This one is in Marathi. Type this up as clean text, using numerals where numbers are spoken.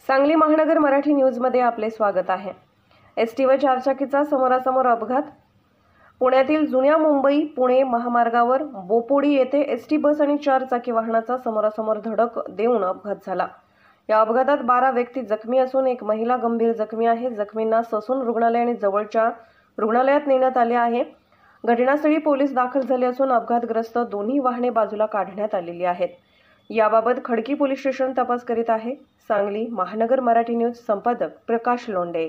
सांगली महानगर मराठी न्यूजमध्ये आपले स्वागत आहे। एसटी व चारचाकीचा समोरासमोर अपघात। पुण्यातील जुन्या मुंबई पुणे महामार्गावर बोपोडी येथे एसटी बस आणि चारचाकी वाहनाचा समोरासमोर धडक देऊन अपघात झाला। या अपघातात 12 व्यक्ती जखमी असून एक महिला गंभीर जखमी आहे। जखमींना ससून रुग्णालय आणि जवळच्या रुग्णालयात नेण्यात आले आहे। घटनास्थळी पोलीस दाखल झाले असून अपघातग्रस्त दोन्ही वाहने बाजूला काढण्यात आलेली आहेत। याबाबत खडकी पोलीस स्टेशन तपास करीत आहे। सांगली महानगर मराठी न्यूज संपादक प्रकाश लोंढे।